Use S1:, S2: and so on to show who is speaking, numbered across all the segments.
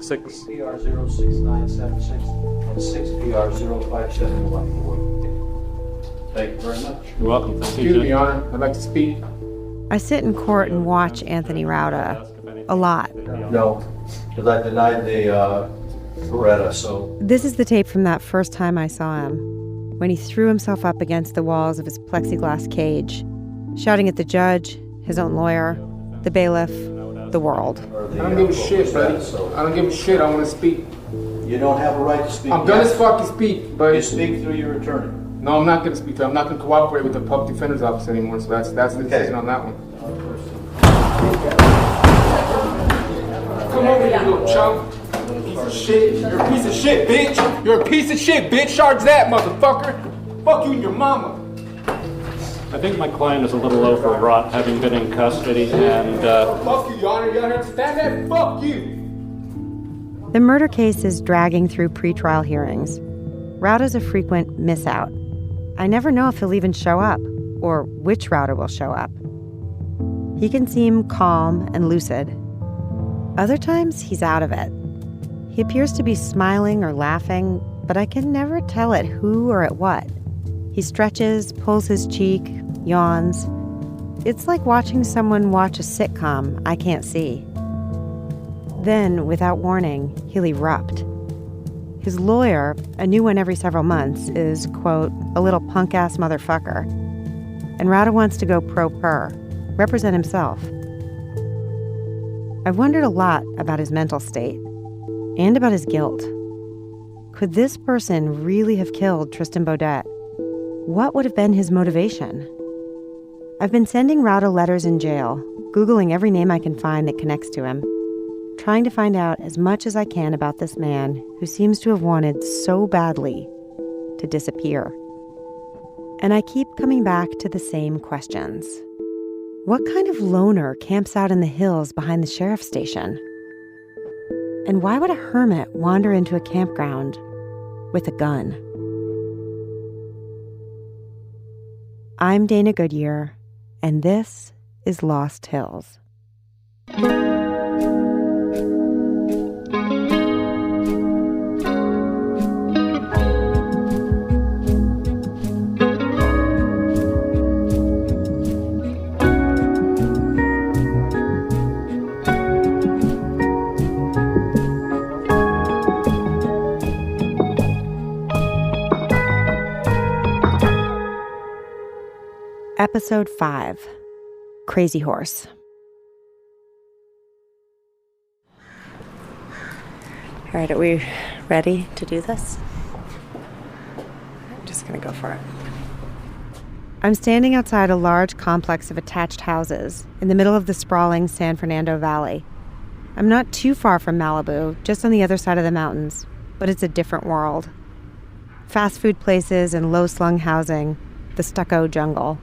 S1: 6.
S2: PR 06976 and 6 PR 05714. Thank you very much.
S1: You're welcome. Thank you.
S3: Excuse me, Your Honor. I'd like to speak.
S4: I sit in court and watch Anthony Rauda a lot.
S2: No, because I denied the Beretta, so.
S4: This is the tape from that first time I saw him, when he threw himself up against the walls of his plexiglass cage, shouting at the judge, his own lawyer, the bailiff, the world.
S3: I don't give a shit, buddy. I don't give a shit. I want to speak.
S2: You don't have a right to speak.
S3: I'm gonna fucking speak, but
S2: You speak through your attorney.
S3: no, I'm not gonna speak. I'm not gonna cooperate with the public defender's office anymore. So that's the decision on that one. Come over here, you little chump. Piece of shit. You're a piece of shit, bitch. You're a piece of shit, bitch. Charge that, motherfucker. Fuck you and your mama.
S1: I think my client is a little overwrought, having been in custody, and
S3: Fuck you, Your Honor. You understand that? Fuck you.
S4: The murder case is dragging through pretrial hearings. Rauda's a frequent miss out. I never know if he'll even show up, or which Rauda will show up. He can seem calm and lucid. Other times, he's out of it. He appears to be smiling or laughing, but I can never tell at who or at what. He stretches, pulls his cheek, yawns. It's like watching someone watch a sitcom I can't see. Then, without warning, he'll erupt. His lawyer, a new one every several months, is, quote, a little punk-ass motherfucker. And Rauda wants to go pro-per, represent himself. I've wondered a lot about his mental state and about his guilt. Could this person really have killed Tristan Beaudette? What would have been his motivation? I've been sending Rauda letters in jail, Googling every name I can find that connects to him, trying to find out as much as I can about this man who seems to have wanted so badly to disappear. And I keep coming back to the same questions. What kind of loner camps out in the hills behind the sheriff's station? And why would a hermit wander into a campground with a gun? I'm Dana Goodyear, and this is Lost Hills. Episode 5, Crazy Horse. All right, are we ready to do this? I'm just gonna go for it. I'm standing outside a large complex of attached houses in the middle of the sprawling San Fernando Valley. I'm not too far from Malibu, just on the other side of the mountains, but it's a different world. Fast food places and low-slung housing, the stucco jungle.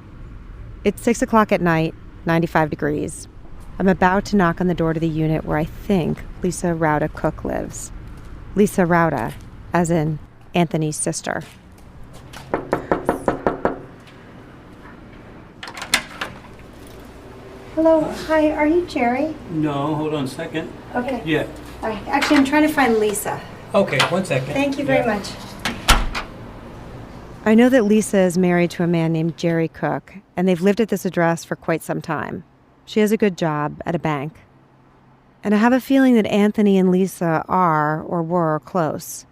S4: It's 6 o'clock at night, 95 degrees. I'm about to knock on the door to the unit where I think Lisa Rauda Cook lives. Lisa Rauda, as in Anthony's sister. Hello, hi, are you Jerry?
S5: No, hold on a second.
S4: Okay.
S5: Yeah.
S4: All right. Actually, I'm trying to find Lisa.
S5: Okay, 1 second.
S4: Thank you very much. I know that Lisa is married to a man named Jerry Cook, and they've lived at this address for quite some time. She has a good job at a bank. And I have a feeling that Anthony and Lisa are, or were, close.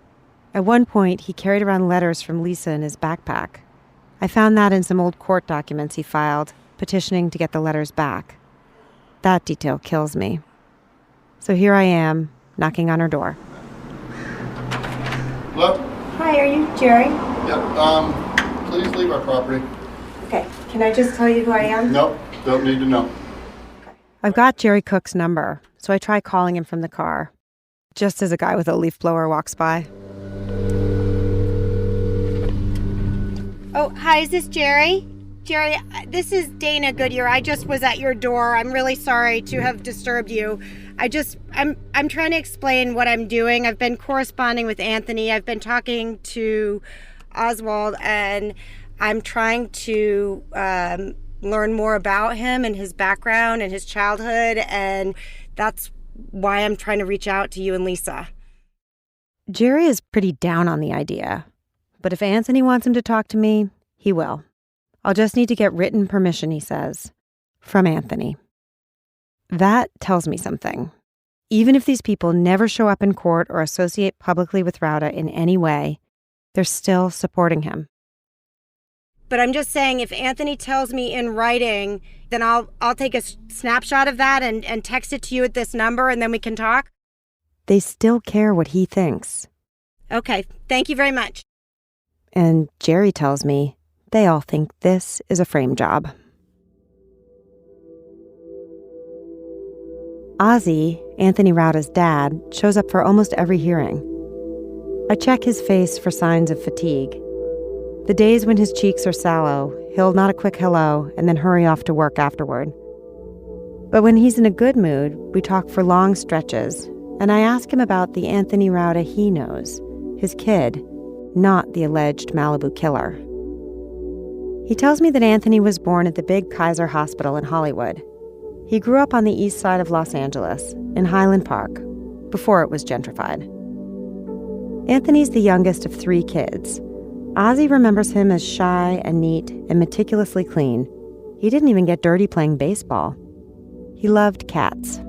S4: At one point, he carried around letters from Lisa in his backpack. I found that in some old court documents he filed, petitioning to get the letters back. That detail kills me. So here I am, knocking on her door.
S6: Hello?
S4: Hi, are you Jerry?
S6: Yep, please leave our property.
S4: Okay, can I just tell you who I am?
S6: Nope, don't need to know.
S4: I've got Jerry Cook's number, so I try calling him from the car, just as a guy with a leaf blower walks by.
S7: Oh, hi, is this Jerry? Jerry, this is Dana Goodyear. I just was at your door. I'm really sorry to have disturbed you. I'm trying to explain what I'm doing. I've been corresponding with Anthony. I've been talking to Oswald, and I'm trying to learn more about him and his background and his childhood, and that's why I'm trying to reach out to you and Lisa.
S4: Jerry is pretty down on the idea, but if Anthony wants him to talk to me, he will. I'll just need to get written permission, he says, from Anthony. That tells me something. Even if these people never show up in court or associate publicly with Rauda in any way, they're still supporting him.
S7: But I'm just saying, if Anthony tells me in writing, then I'll take a snapshot of that and text it to you at this number, and then we can talk?
S4: They still care what he thinks.
S7: Okay, thank you very much.
S4: And Jerry tells me they all think this is a frame job. Ozzy, Anthony Rauda's dad, shows up for almost every hearing. I check his face for signs of fatigue. The days when his cheeks are sallow, he'll nod a quick hello and then hurry off to work afterward. But when he's in a good mood, we talk for long stretches, and I ask him about the Anthony Rauda he knows, his kid, not the alleged Malibu killer. He tells me that Anthony was born at the big Kaiser Hospital in Hollywood. He grew up on the east side of Los Angeles, in Highland Park, before it was gentrified. Anthony's the youngest of 3 kids. Ozzy remembers him as shy and neat and meticulously clean. He didn't even get dirty playing baseball. He loved cats.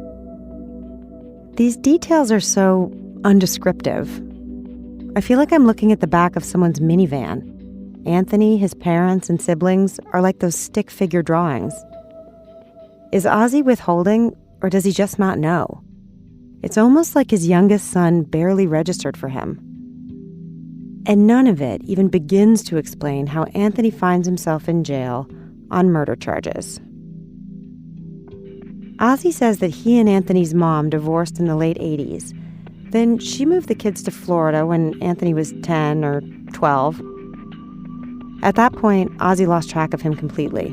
S4: These details are so undescriptive. I feel like I'm looking at the back of someone's minivan. Anthony, his parents, and siblings are like those stick figure drawings. Is Ozzy withholding, or does he just not know? It's almost like his youngest son barely registered for him. And none of it even begins to explain how Anthony finds himself in jail on murder charges. Ozzy says that he and Anthony's mom divorced in the late 80s. Then she moved the kids to Florida when Anthony was 10 or 12. At that point, Ozzy lost track of him completely.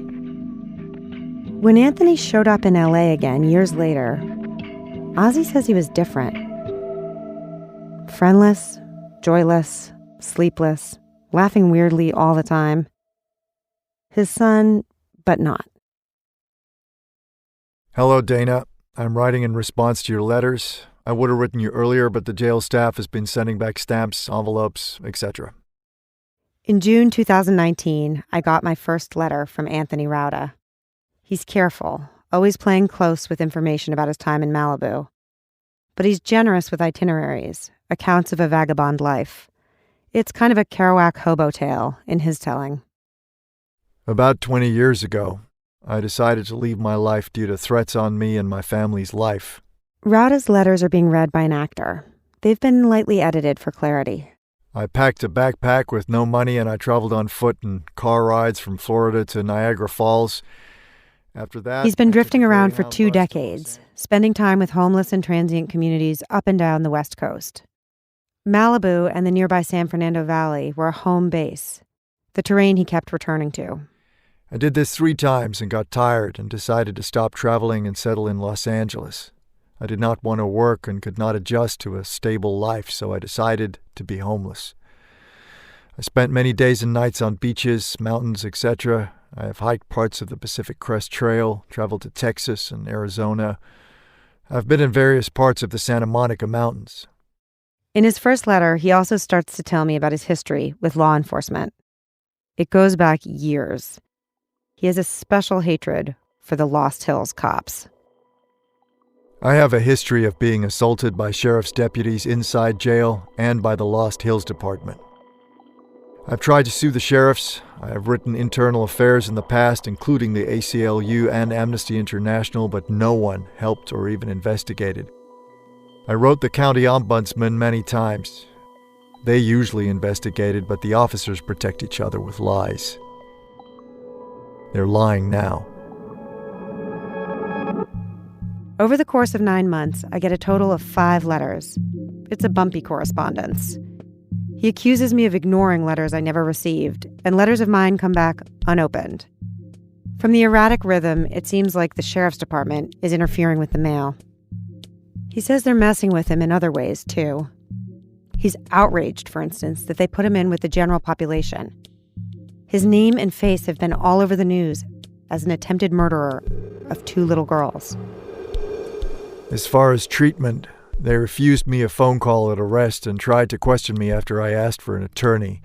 S4: When Anthony showed up in LA again years later, Ozzy says he was different. Friendless, joyless, sleepless, laughing weirdly all the time. His son, but not.
S8: Hello, Dana. I'm writing in response to your letters. I would have written you earlier, but the jail staff has been sending back stamps, envelopes, etc.
S4: In June 2019, I got my first letter from Anthony Rauda. He's careful, always playing close with information about his time in Malibu. But he's generous with itineraries, accounts of a vagabond life. It's kind of a Kerouac hobo tale in his telling.
S8: About 20 years ago, I decided to leave my life due to threats on me and my family's life.
S4: Rauda's letters are being read by an actor. They've been lightly edited for clarity.
S8: I packed a backpack with no money and I traveled on foot in car rides from Florida to Niagara Falls. After that,
S4: he's been drifting around for 2 decades, spending time with homeless and transient communities up and down the West Coast. Malibu and the nearby San Fernando Valley were a home base, the terrain he kept returning to.
S8: I did this 3 times and got tired and decided to stop traveling and settle in Los Angeles. I did not want to work and could not adjust to a stable life, so I decided to be homeless. I spent many days and nights on beaches, mountains, etc. I have hiked parts of the Pacific Crest Trail, traveled to Texas and Arizona. I've been in various parts of the Santa Monica Mountains.
S4: In his first letter, he also starts to tell me about his history with law enforcement. It goes back years. He has a special hatred for the Lost Hills cops.
S8: I have a history of being assaulted by sheriff's deputies inside jail and by the Lost Hills Department. I've tried to sue the sheriffs. I have written internal affairs in the past, including the ACLU and Amnesty International, but no one helped or even investigated. I wrote the county ombudsman many times. They usually investigated, but the officers protect each other with lies. They're lying now.
S4: Over the course of 9 months, I get a total of 5 letters. It's a bumpy correspondence. He accuses me of ignoring letters I never received, and letters of mine come back unopened. From the erratic rhythm, it seems like the sheriff's department is interfering with the mail. He says they're messing with him in other ways, too. He's outraged, for instance, that they put him in with the general population. His name and face have been all over the news as an attempted murderer of 2 little girls.
S8: As far as treatment, they refused me a phone call at arrest and tried to question me after I asked for an attorney.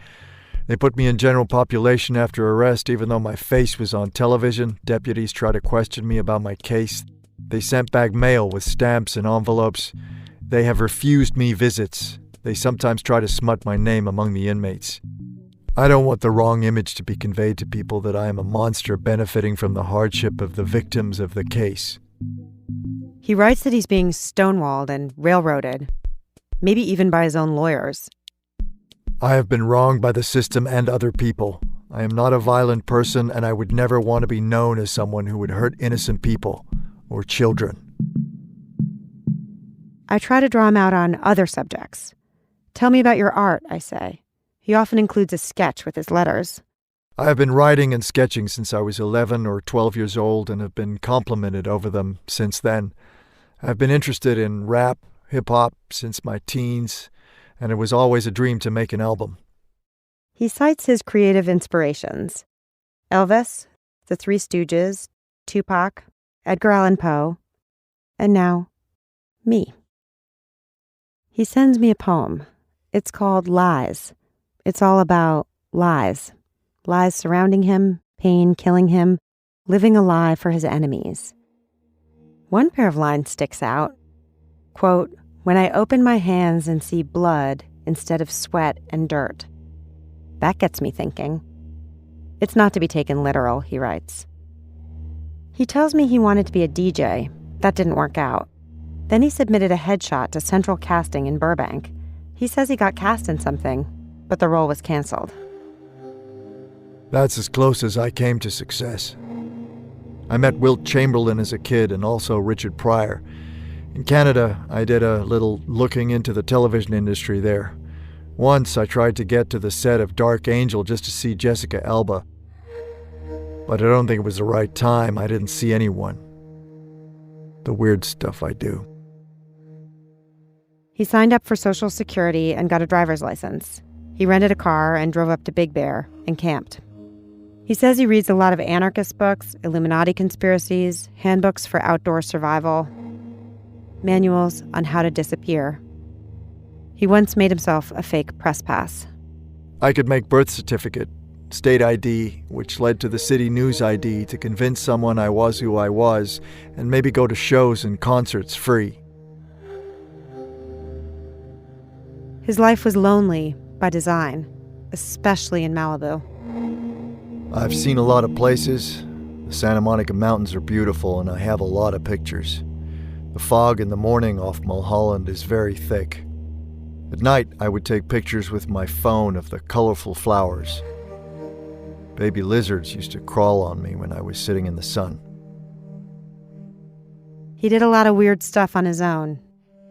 S8: They put me in general population after arrest, even though my face was on television. Deputies tried to question me about my case. They sent back mail with stamps and envelopes. They have refused me visits. They sometimes try to smut my name among the inmates. I don't want the wrong image to be conveyed to people that I am a monster benefiting from the hardship of the victims of the case.
S4: He writes that he's being stonewalled and railroaded, maybe even by his own lawyers.
S8: I have been wronged by the system and other people. I am not a violent person, and I would never want to be known as someone who would hurt innocent people or children.
S4: I try to draw him out on other subjects. Tell me about your art, I say. He often includes a sketch with his letters.
S8: I have been writing and sketching since I was 11 or 12 years old and have been complimented over them since then. I have been interested in rap, hip-hop since my teens, and it was always a dream to make an album.
S4: He cites his creative inspirations: Elvis, the Three Stooges, Tupac, Edgar Allan Poe, and now, me. He sends me a poem. It's called Lies. It's all about lies. Lies surrounding him, pain killing him, living a lie for his enemies. One pair of lines sticks out. Quote, "When I open my hands and see blood instead of sweat and dirt." That gets me thinking. It's not to be taken literal, he writes. He tells me he wanted to be a DJ. That didn't work out. Then he submitted a headshot to Central Casting in Burbank. He says he got cast in something, but the role was canceled.
S8: That's as close as I came to success. I met Wilt Chamberlain as a kid and also Richard Pryor. In Canada, I did a little looking into the television industry there. Once I tried to get to the set of Dark Angel just to see Jessica Alba. But I don't think it was the right time. I didn't see anyone. The weird stuff I do.
S4: He signed up for Social Security and got a driver's license. He rented a car and drove up to Big Bear and camped. He says he reads a lot of anarchist books, Illuminati conspiracies, handbooks for outdoor survival, manuals on how to disappear. He once made himself a fake press pass.
S8: I could make birth certificate, state ID, which led to the city news ID to convince someone I was who I was, and maybe go to shows and concerts free.
S4: His life was lonely by design, especially in Malibu.
S8: I've seen a lot of places. The Santa Monica Mountains are beautiful, and I have a lot of pictures. The fog in the morning off Mulholland is very thick. At night, I would take pictures with my phone of the colorful flowers. Baby lizards used to crawl on me when I was sitting in the sun.
S4: He did a lot of weird stuff on his own,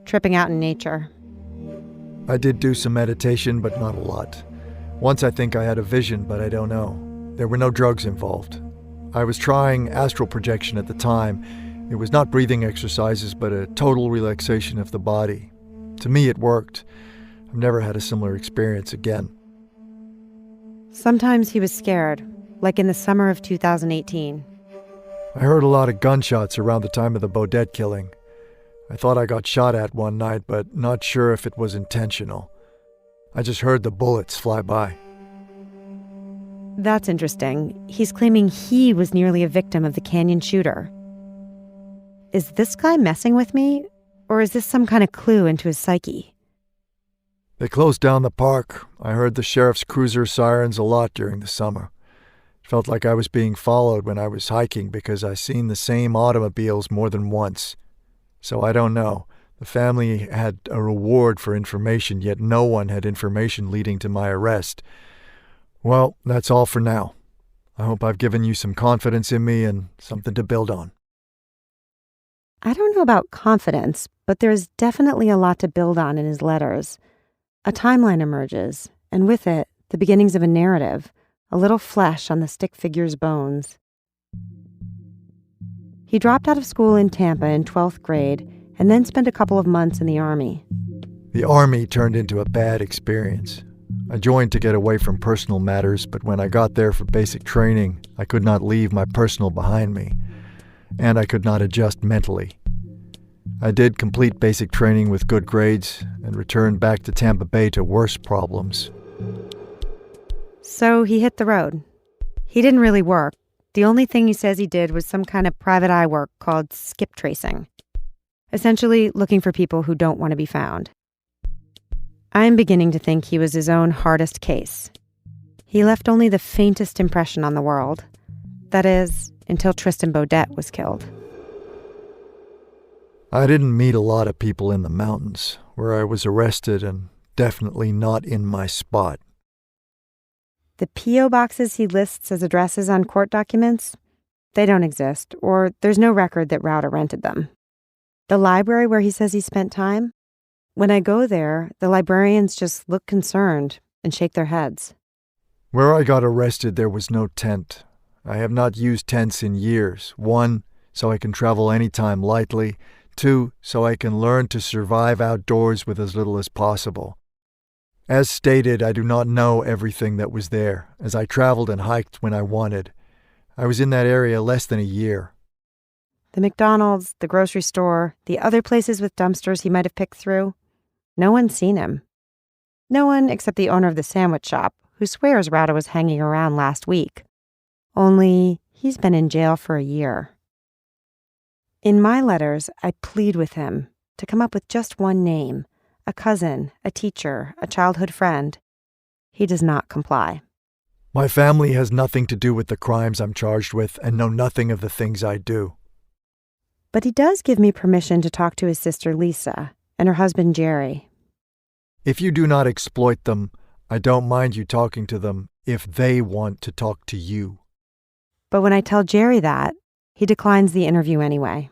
S4: tripping out in nature.
S8: I did do some meditation, but not a lot. Once I think I had a vision, but I don't know. There were no drugs involved. I was trying astral projection at the time. It was not breathing exercises, but a total relaxation of the body. To me, it worked. I've never had a similar experience again.
S4: Sometimes he was scared, like in the summer of 2018.
S8: I heard a lot of gunshots around the time of the Beaudette killing. I thought I got shot at one night, but not sure if it was intentional. I just heard the bullets fly by.
S4: That's interesting. He's claiming he was nearly a victim of the Canyon shooter. Is this guy messing with me, or is this some kind of clue into his psyche?
S8: They closed down the park. I heard the sheriff's cruiser sirens a lot during the summer. It felt like I was being followed when I was hiking because I seen the same automobiles more than once. So I don't know. The family had a reward for information, yet no one had information leading to my arrest. Well, that's all for now. I hope I've given you some confidence in me and something to build on.
S4: I don't know about confidence, but there's definitely a lot to build on in his letters. A timeline emerges, and with it, the beginnings of a narrative, a little flesh on the stick figure's bones. He dropped out of school in Tampa in 12th grade and then spent a couple of months in the Army.
S8: The Army turned into a bad experience. I joined to get away from personal matters, but when I got there for basic training, I could not leave my personal behind me, and I could not adjust mentally. I did complete basic training with good grades and returned back to Tampa Bay to worse problems.
S4: So he hit the road. He didn't really work. The only thing he says he did was some kind of private eye work called skip tracing. Essentially looking for people who don't want to be found. I'm beginning to think he was his own hardest case. He left only the faintest impression on the world. That is, until Tristan Beaudette was killed.
S8: I didn't meet a lot of people in the mountains, where I was arrested and definitely not in my spot.
S4: The P.O. boxes he lists as addresses on court documents, they don't exist, or there's no record that Rauda rented them. The library where he says he spent time, when I go there, the librarians just look concerned and shake their heads.
S8: Where I got arrested, there was no tent. I have not used tents in years. 1, so I can travel anytime lightly. 2, so I can learn to survive outdoors with as little as possible. As stated, I do not know everything that was there, as I traveled and hiked when I wanted. I was in that area less than a year.
S4: The McDonald's, the grocery store, the other places with dumpsters he might have picked through, no one's seen him. No one except the owner of the sandwich shop, who swears Rauda was hanging around last week. Only he's been in jail for a year. In my letters, I plead with him to come up with just one name, a cousin, a teacher, a childhood friend. He does not comply.
S8: My family has nothing to do with the crimes I'm charged with and know nothing of the things I do.
S4: But he does give me permission to talk to his sister Lisa and her husband Jerry.
S8: If you do not exploit them, I don't mind you talking to them if they want to talk to you.
S4: But when I tell Jerry that, he declines the interview anyway.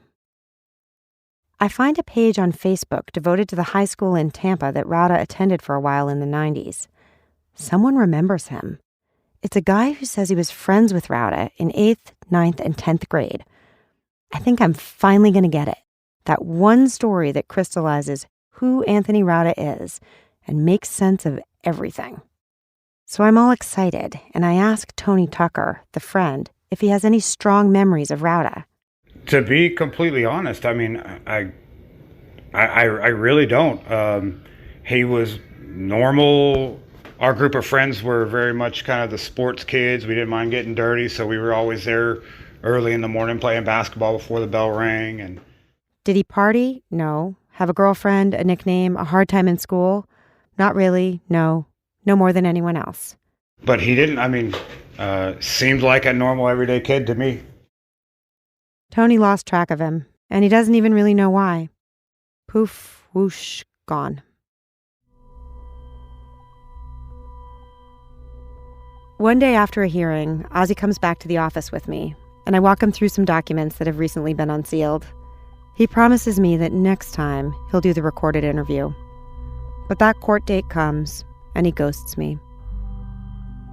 S4: I find a page on Facebook devoted to the high school in Tampa that Rauda attended for a while in the 90s. Someone remembers him. It's a guy who says he was friends with Rauda in 8th, 9th, and 10th grade. I think I'm finally going to get it. That one story that crystallizes who Anthony Rauda is and makes sense of everything. So I'm all excited, and I ask Tony Tucker, the friend, if he has any strong memories of Rauda.
S9: To be completely honest, I mean, I really don't. He was normal. Our group of friends were very much kind of the sports kids. We didn't mind getting dirty, so we were always there early in the morning playing basketball before the bell rang. And
S4: did he party? No. Have a girlfriend, a nickname, a hard time in school? Not really, no. No more than anyone else.
S9: But he didn't, seemed like a normal everyday kid to me.
S4: Tony lost track of him, and he doesn't even really know why. Poof, whoosh, gone. One day after a hearing, Ozzy comes back to the office with me, and I walk him through some documents that have recently been unsealed. He promises me that next time he'll do the recorded interview. But that court date comes, and he ghosts me.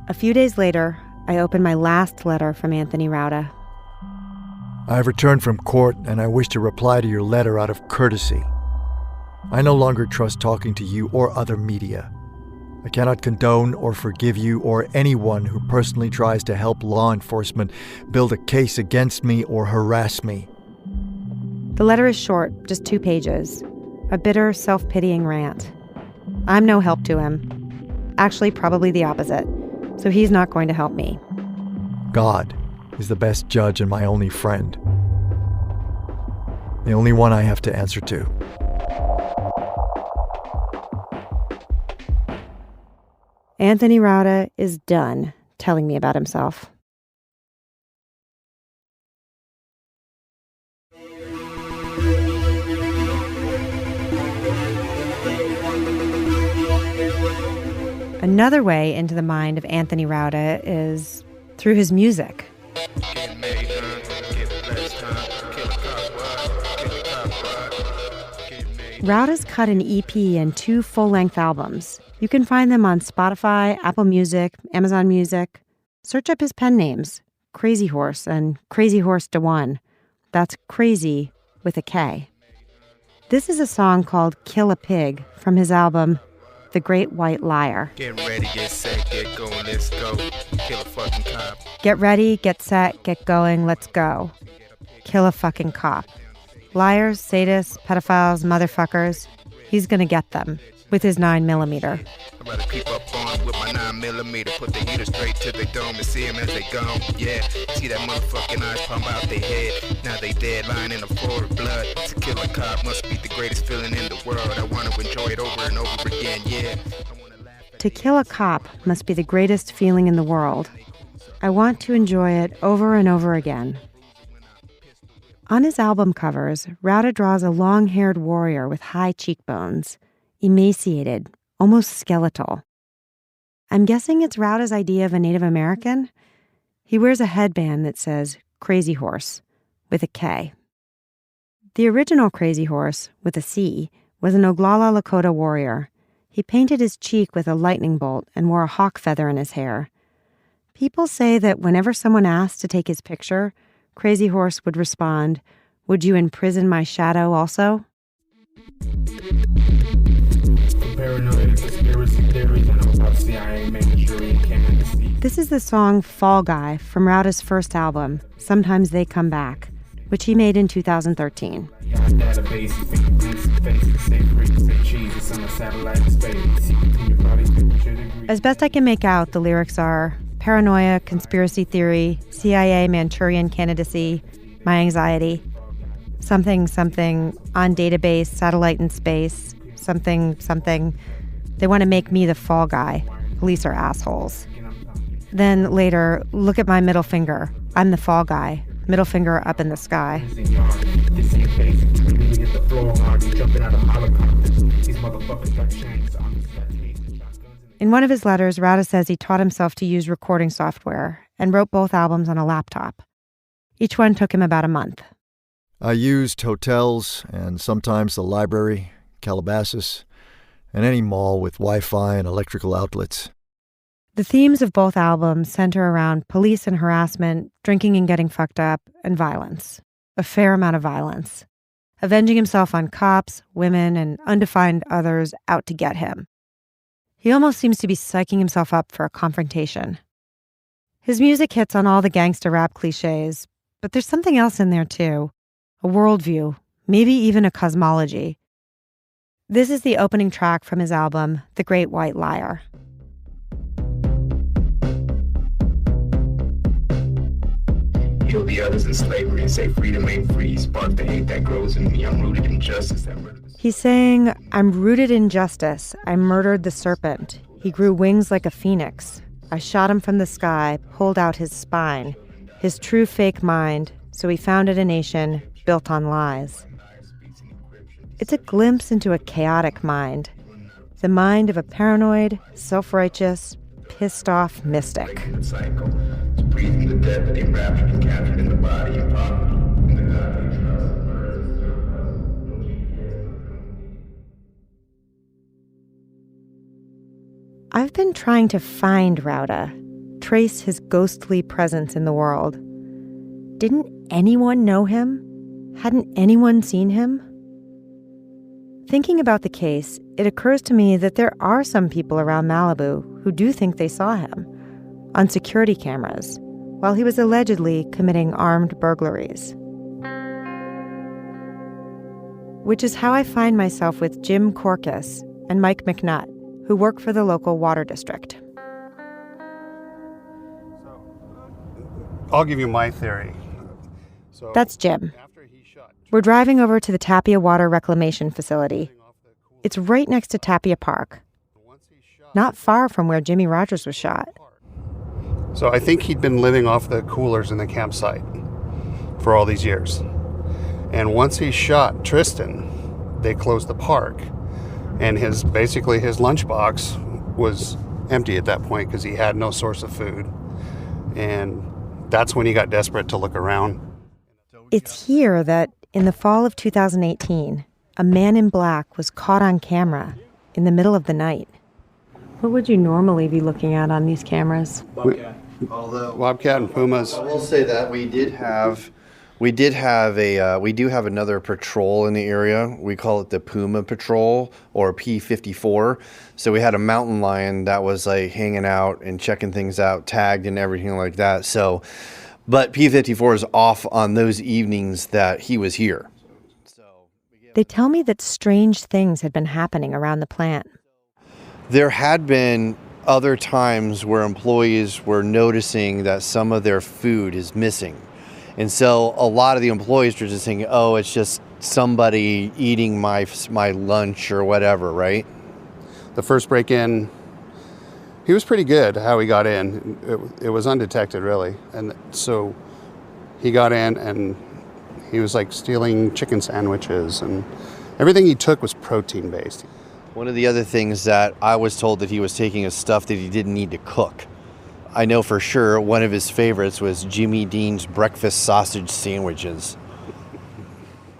S4: A few days later, I open my last letter from Anthony Rauda.
S8: I have returned from court, and I wish to reply to your letter out of courtesy. I no longer trust talking to you or other media. I cannot condone or forgive you or anyone who personally tries to help law enforcement build a case against me or harass me.
S4: The letter is short, just 2 pages. A bitter, self-pitying rant. I'm no help to him. Actually, probably the opposite. So he's not going to help me.
S8: God is the best judge and my only friend. The only one I have to answer to.
S4: Anthony Rauda is done telling me about himself. Another way into the mind of Anthony Rauda is through his music. Rauda's cut an EP and 2 full-length albums. You can find them on Spotify, Apple Music, Amazon Music. Search up his pen names, Crazy Horse and Crazy Horse DeOne. That's crazy with a K. This is a song called Kill a Pig from his album The Great White Liar.
S10: Get ready, get set, get going, let's go. Kill a fucking cop.
S4: Get ready, get set, get going, let's go. Kill a fucking cop. Liars, sadists, pedophiles, motherfuckers. He's gonna get them with his 9mm.
S10: I'm about to keep up on with my 9mm. Put the heater straight to the dome and see them as they gone. Yeah, see that motherfucking eyes pump out their head. Now they dead, lying in the floor of blood. To kill a cop must be the greatest feeling in the world. I want to enjoy it over and over again, yeah.
S4: To kill a cop must be the greatest feeling in the world. I want to enjoy it over and over again. On his album covers, Rauda draws a long-haired warrior with high cheekbones, emaciated, almost skeletal. I'm guessing it's Rauda's idea of a Native American. He wears a headband that says Krazy Horse, with a K. The original Krazy Horse, with a C, was an Oglala Lakota warrior. He painted his cheek with a lightning bolt and wore a hawk feather in his hair. People say that whenever someone asked to take his picture, Krazy Horse would respond, "Would you imprison my shadow also?" This is the song Fall Guy from Rauda's first album, Sometimes They Come Back, which he made in 2013. As best I can make out, the lyrics are paranoia, conspiracy theory, CIA Manchurian candidacy, my anxiety, something, something, on database, satellite in space, something, something. They want to make me the fall guy. Police are assholes. Then later, look at my middle finger. I'm the fall guy. Middle finger up in the sky. In one of his letters, Rauda says he taught himself to use recording software and wrote both albums on a laptop. Each one took him about a month.
S8: I used hotels and sometimes the library, Calabasas, and any mall with Wi-Fi and electrical outlets.
S4: The themes of both albums center around police and harassment, drinking and getting fucked up, and violence. A fair amount of violence. Avenging himself on cops, women, and undefined others out to get him. He almost seems to be psyching himself up for a confrontation. His music hits on all the gangsta rap cliches, but there's something else in there too. A worldview, maybe even a cosmology. This is the opening track from his album, The Great White Liar.
S10: Kill the others in slavery and say freedom ain't free. Spark the hate that grows in me. I'm rooted in justice that murders.
S4: He's saying, I'm rooted in justice. I murdered the serpent. He grew wings like a phoenix. I shot him from the sky, pulled out his spine, his true fake mind, so he founded a nation built on lies. It's a glimpse into a chaotic mind. The mind of a paranoid, self-righteous, pissed-off mystic.
S10: Breathing the dead that they raptured and captured in the body and poverty.
S4: I've been trying to find Rauda, trace his ghostly presence in the world. Didn't anyone know him? Hadn't anyone seen him? Thinking about the case, it occurs to me that there are some people around Malibu who do think they saw him on security cameras while he was allegedly committing armed burglaries. Which is how I find myself with Jim Corcus and Mike McNutt, who work for the local water district.
S6: I'll give you my theory.
S4: That's Jim. We're driving over to the Tapia Water Reclamation Facility. It's right next to Tapia Park, not far from where Jimmy Rogers was shot.
S6: So I think he'd been living off the coolers in the campsite for all these years. And once he shot Tristan, they closed the park. And his lunchbox was empty at that point because he had no source of food. And that's when he got desperate to look around.
S4: It's here that, in the fall of 2018, a man in black was caught on camera in the middle of the night. What would you normally be looking at on these cameras?
S6: Bobcat and pumas.
S2: I will say that we do have another patrol in the area. We call it the Puma Patrol, or P54. So we had a mountain lion that was like hanging out and checking things out, tagged and everything like that. So, but P54 is off on those evenings that he was here.
S4: They tell me that strange things had been happening around the plant.
S2: There had been other times where employees were noticing that some of their food is missing. And so a lot of the employees were just thinking, oh, it's just somebody eating my lunch or whatever, right?
S6: The first break-in, he was pretty good how he got in. It was undetected, really. And so he got in and he was like stealing chicken sandwiches, and everything he took was protein-based.
S2: One of the other things that I was told that he was taking is stuff that he didn't need to cook. I know for sure one of his favorites was Jimmy Dean's breakfast sausage sandwiches.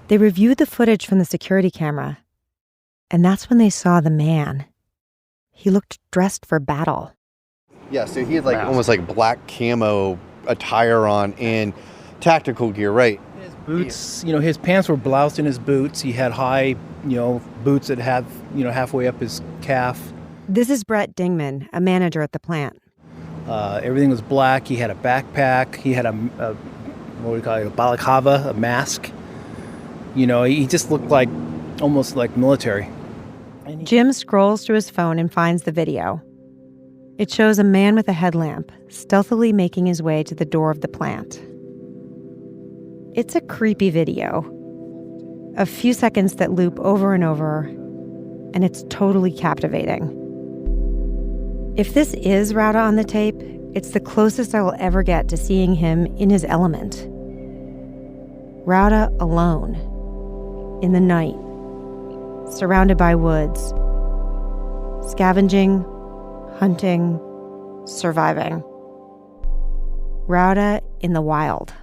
S4: They reviewed the footage from the security camera, and that's when they saw the man. He looked dressed for battle.
S2: Yeah, so he had like almost like black camo attire on and tactical gear, right?
S11: His boots, his pants were bloused in his boots. He had high, boots that had, halfway up his calf.
S4: This is Brett Dingman, a manager at the plant.
S11: Everything was black. He had a backpack. He had a balaclava, a mask. He just looked like almost like military.
S4: Jim scrolls through his phone and finds the video. It shows a man with a headlamp stealthily making his way to the door of the plant. It's a creepy video. A few seconds that loop over and over, and it's totally captivating. If this is Rauda on the tape, it's the closest I will ever get to seeing him in his element. Rauda alone, in the night, surrounded by woods, scavenging, hunting, surviving. Rauda in the wild.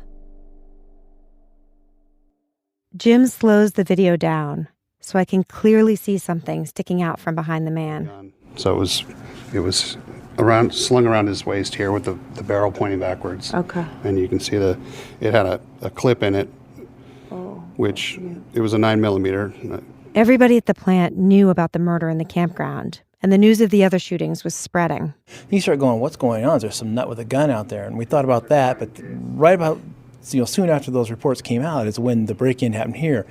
S4: Jim slows the video down so I can clearly see something sticking out from behind the man.
S6: So it was slung around his waist here with the barrel pointing backwards.
S4: Okay.
S6: And you can see it had a clip in it, which it was a 9mm.
S4: Everybody at the plant knew about the murder in the campground, and the news of the other shootings was spreading.
S11: He started going, what's going on? Is there some nut with a gun out there? And we thought about that, but right about soon after those reports came out is when the break-in happened here.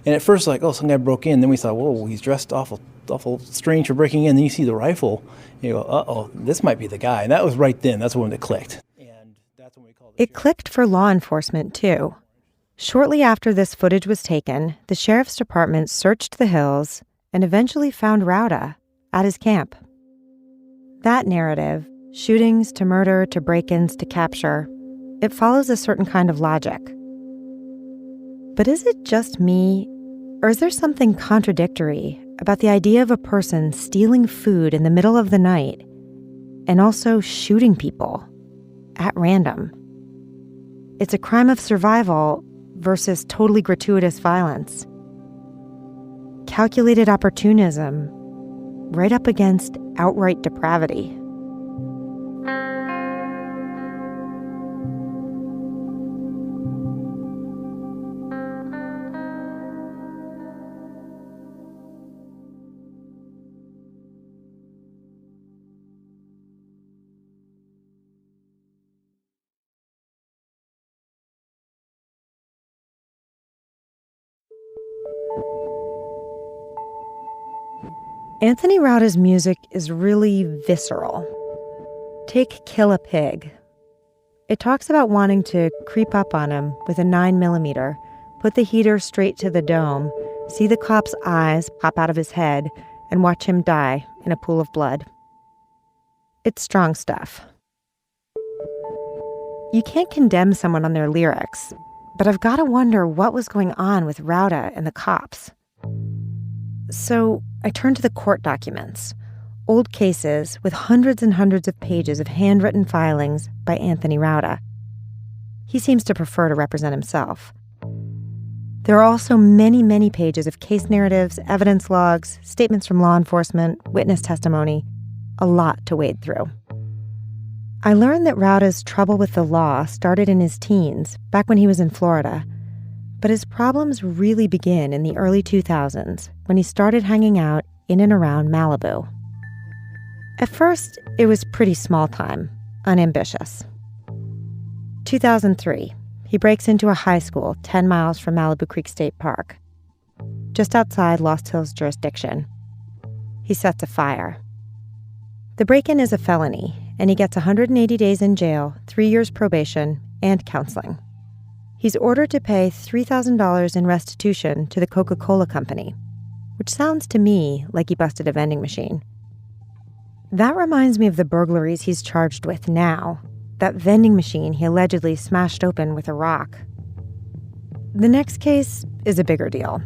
S11: And at first, some guy broke in. Then we thought, whoa, he's dressed awful strange for breaking in. Then you see the rifle. And you go, uh-oh, this might be the guy. And that was right then. That's when it clicked.
S4: It clicked for law enforcement, too. Shortly after this footage was taken, the sheriff's department searched the hills and eventually found Rauda at his camp. That narrative, shootings to murder to break-ins to capture, it follows a certain kind of logic. But is it just me, or is there something contradictory about the idea of a person stealing food in the middle of the night and also shooting people at random? It's a crime of survival versus totally gratuitous violence. Calculated opportunism right up against outright depravity. Anthony Rauda's music is really visceral. Take Kill a Pig. It talks about wanting to creep up on him with a 9mm, put the heater straight to the dome, see the cop's eyes pop out of his head, and watch him die in a pool of blood. It's strong stuff. You can't condemn someone on their lyrics, but I've got to wonder what was going on with Rauda and the cops. So I turned to the court documents, old cases with hundreds and hundreds of pages of handwritten filings by Anthony Rauda. He seems to prefer to represent himself. There are also many, many pages of case narratives, evidence logs, statements from law enforcement, witness testimony, a lot to wade through. I learned that Rauda's trouble with the law started in his teens, back when he was in Florida. But his problems really begin in the early 2000s, when he started hanging out in and around Malibu. At first, it was pretty small time, unambitious. 2003, he breaks into a high school 10 miles from Malibu Creek State Park. just outside Lost Hills jurisdiction. He sets a fire. The break-in is a felony, and he gets 180 days in jail, 3 years probation, and counseling. He's ordered to pay $3,000 in restitution to the Coca-Cola Company, which sounds to me like he busted a vending machine. That reminds me of the burglaries he's charged with now, that vending machine he allegedly smashed open with a rock. The next case is a bigger deal.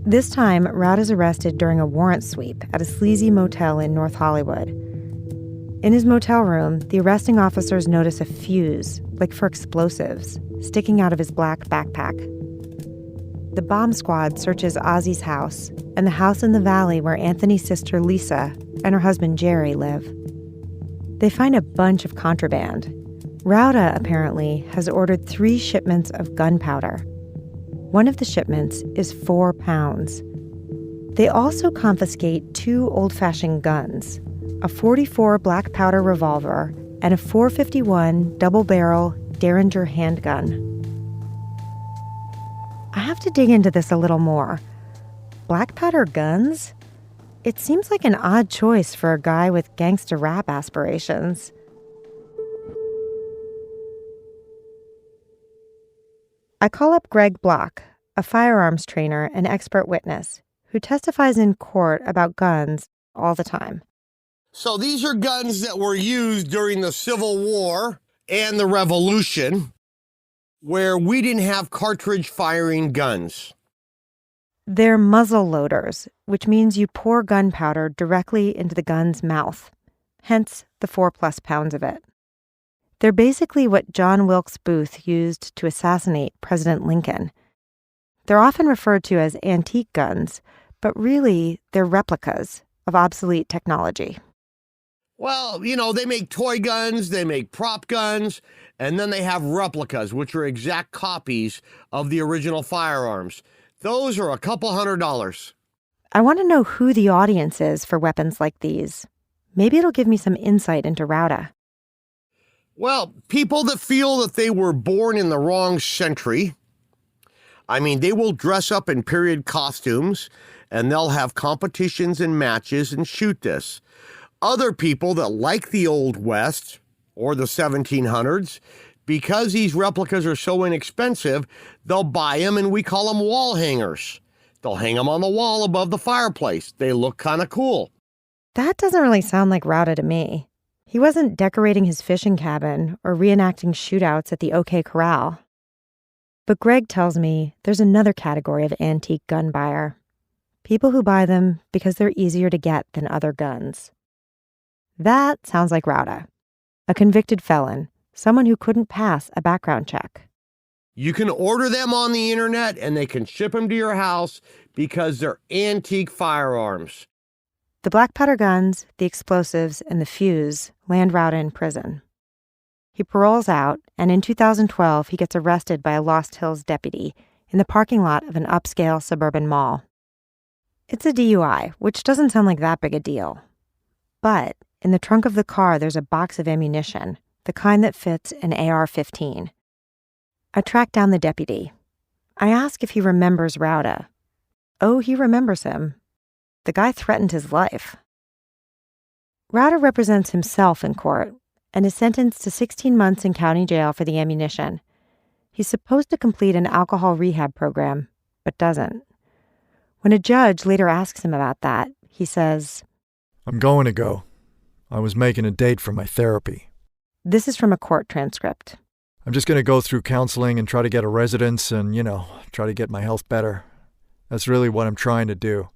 S4: This time, Rauda's arrested during a warrant sweep at a sleazy motel in North Hollywood. In his motel room, the arresting officers notice a fuse, like for explosives, sticking out of his black backpack. The bomb squad searches Ozzy's house and the house in the valley where Anthony's sister Lisa and her husband Jerry live. They find a bunch of contraband. Rauda, apparently, has ordered 3 shipments of gunpowder. One of the shipments is 4 pounds. They also confiscate 2 old-fashioned guns, a .44 black powder revolver and a .451 double-barrel Derringer handgun. I have to dig into this a little more. Black powder guns? It seems like an odd choice for a guy with gangster rap aspirations. I call up Greg Block, a firearms trainer and expert witness who testifies in court about guns all the time.
S12: So these are guns that were used during the Civil War and the Revolution, where we didn't have cartridge-firing guns.
S4: They're muzzle loaders, which means you pour gunpowder directly into the gun's mouth, hence the 4+ pounds of it. They're basically what John Wilkes Booth used to assassinate President Lincoln. They're often referred to as antique guns, but really they're replicas of obsolete technology.
S12: Well, you know, they make toy guns, they make prop guns, and then they have replicas, which are exact copies of the original firearms. Those are a couple $100.
S4: I want to know who the audience is for weapons like these. Maybe it'll give me some insight into Rauda.
S12: Well, people that feel that they were born in the wrong century. I mean, they will dress up in period costumes, and they'll have competitions and matches and shoot this. Other people that like the Old West or the 1700s, because these replicas are so inexpensive, they'll buy them, and we call them wall hangers. They'll hang them on the wall above the fireplace. They look kind of cool.
S4: That doesn't really sound like Rauda to me. He wasn't decorating his fishing cabin or reenacting shootouts at the OK Corral. But Greg tells me there's another category of antique gun buyer. People who buy them because they're easier to get than other guns. That sounds like Rauda, a convicted felon, someone who couldn't pass a background check.
S12: You can order them on the internet and they can ship them to your house because they're antique firearms.
S4: The black powder guns, the explosives, and the fuse land Rauda in prison. He paroles out, and in 2012, he gets arrested by a Lost Hills deputy in the parking lot of an upscale suburban mall. It's a DUI, which doesn't sound like that big a deal. But in the trunk of the car, there's a box of ammunition, the kind that fits an AR-15. I track down the deputy. I ask if he remembers Rauda. Oh, he remembers him. The guy threatened his life. Rauda represents himself in court and is sentenced to 16 months in county jail for the ammunition. He's supposed to complete an alcohol rehab program, but doesn't. When a judge later asks him about that, he says,
S8: "I'm going to go. I was making a date for my therapy."
S4: This is from a court transcript.
S8: "I'm just going to go through counseling and try to get a residence and, try to get my health better. That's really what I'm trying to do.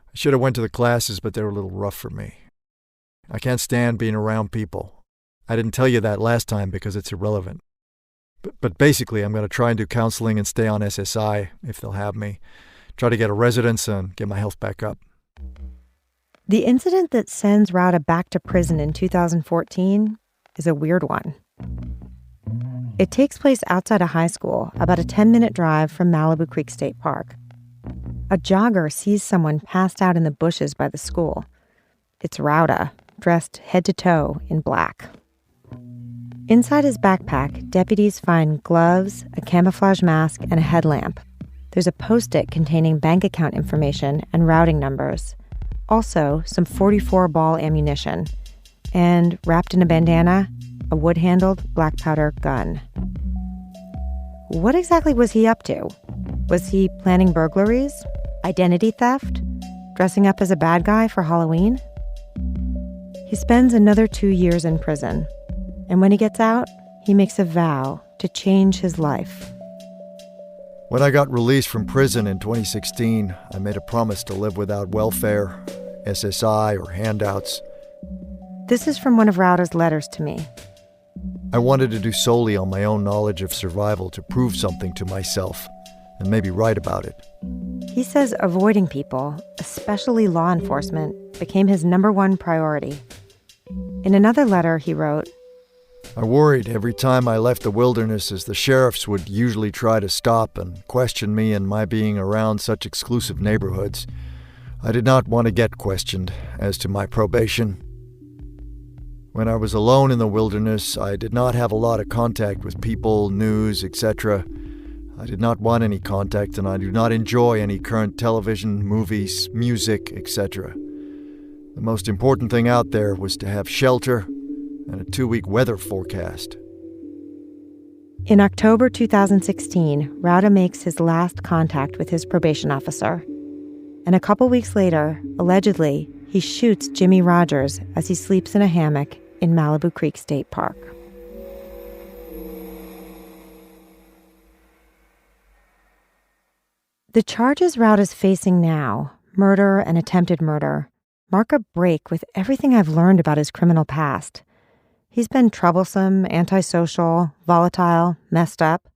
S8: I should have went to the classes, but they were a little rough for me. I can't stand being around people. I didn't tell you that last time because it's irrelevant. But basically, I'm going to try and do counseling and stay on SSI, if they'll have me. Try to get a residence and get my health back up."
S4: The incident that sends Rauda back to prison in 2014 is a weird one. It takes place outside a high school, about a 10-minute drive from Malibu Creek State Park. A jogger sees someone passed out in the bushes by the school. It's Rauda, dressed head to toe in black. Inside his backpack, deputies find gloves, a camouflage mask, and a headlamp. There's a Post-it containing bank account information and routing numbers. Also, some .44 ball ammunition. And wrapped in a bandana, a wood-handled black powder gun. What exactly was he up to? Was he planning burglaries? Identity theft? Dressing up as a bad guy for Halloween? He spends another 2 years in prison. And when he gets out, he makes a vow to change his life.
S8: When I got released from prison in 2016, I made a promise to live without welfare, SSI, or handouts.
S4: This is from one of Rauda's letters to me.
S8: I wanted to do solely on my own knowledge of survival to prove something to myself, and maybe write about it.
S4: He says avoiding people, especially law enforcement, became his #1 priority. In another letter, he wrote,
S8: I worried every time I left the wilderness as the sheriffs would usually try to stop and question me and my being around such exclusive neighborhoods. I did not want to get questioned as to my probation. When I was alone in the wilderness, I did not have a lot of contact with people, news, etc. I did not want any contact, and I do not enjoy any current television, movies, music, etc. The most important thing out there was to have shelter and a 2-week weather forecast.
S4: In October 2016, Rauda makes his last contact with his probation officer. And a couple weeks later, allegedly, he shoots Jimmy Rogers as he sleeps in a hammock in Malibu Creek State Park. The charges Rauda's facing now, murder and attempted murder, mark a break with everything I've learned about his criminal past. He's been troublesome, antisocial, volatile, messed up.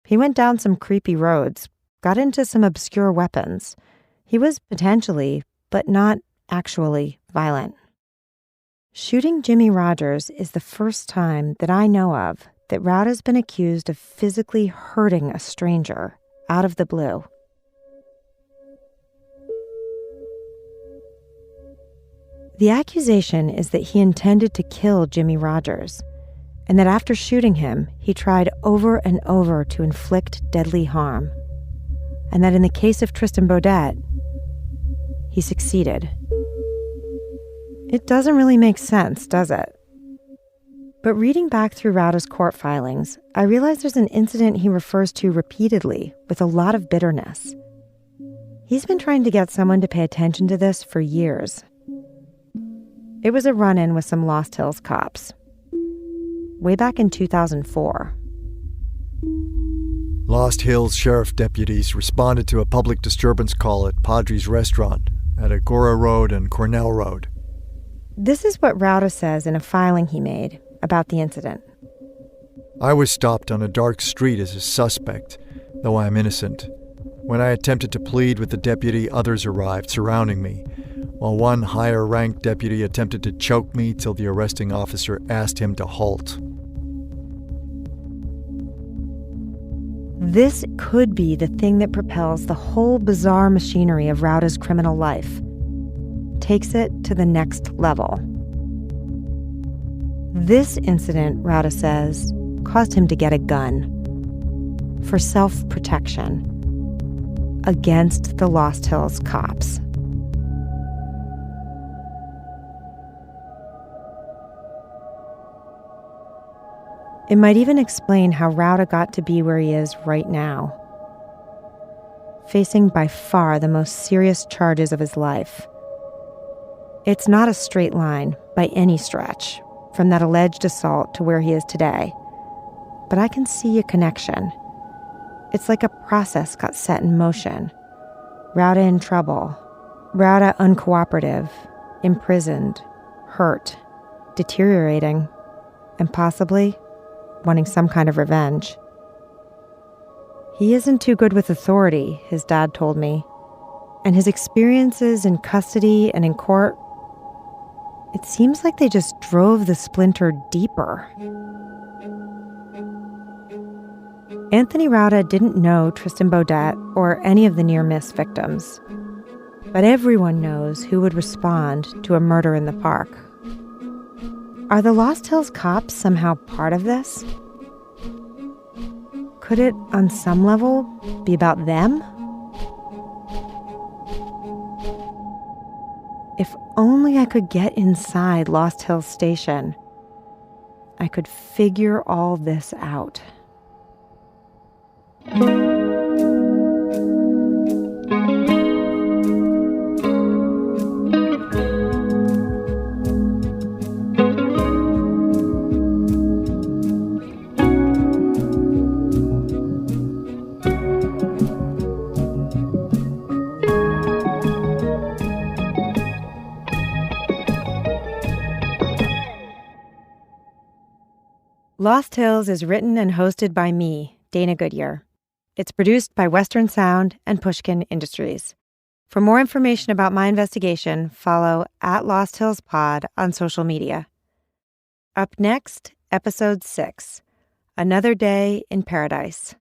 S4: He went down some creepy roads, got into some obscure weapons. He was potentially, but not actually, violent. Shooting Jimmy Rogers is the first time that I know of that Rauda's been accused of physically hurting a stranger out of the blue. The accusation is that he intended to kill Jimmy Rogers, and that after shooting him, he tried over and over to inflict deadly harm, and that in the case of Tristan Beaudette, he succeeded. It doesn't really make sense, does it? But reading back through Rauda's court filings, I realize there's an incident he refers to repeatedly with a lot of bitterness. He's been trying to get someone to pay attention to this for years. It was a run-in with some Lost Hills cops, way back in 2004.
S8: Lost Hills sheriff deputies responded to a public disturbance call at Padres Restaurant at Agora Road and Cornell Road.
S4: This is what Rauda says in a filing he made about the incident.
S8: I was stopped on a dark street as a suspect, though I am innocent. When I attempted to plead with the deputy, others arrived, surrounding me, while one higher-ranked deputy attempted to choke me till the arresting officer asked him to halt.
S4: This could be the thing that propels the whole bizarre machinery of Rauda's criminal life, takes it to the next level. This incident, Rauda says, caused him to get a gun for self-protection against the Lost Hills cops. It might even explain how Rauda got to be where he is right now, facing by far the most serious charges of his life. It's not a straight line by any stretch from that alleged assault to where he is today, but I can see a connection. It's like a process got set in motion. Rauda in trouble, Rauda uncooperative, imprisoned, hurt, deteriorating, and possibly wanting some kind of revenge. He isn't too good with authority, his dad told me, and his experiences in custody and in court, it seems like they just drove the splinter deeper. Anthony Rauda didn't know Tristan Beaudette or any of the near-miss victims, but everyone knows who would respond to a murder in the park. Are the Lost Hills cops somehow part of this? could it, on some level, be about them? If only I could get inside Lost Hills Station, I could figure all this out. Lost Hills is written and hosted by me, Dana Goodyear. It's produced by Western Sound and Pushkin Industries. For more information about my investigation, follow @LostHillsPod on social media. Up next, Episode 6, Another Day in Paradise.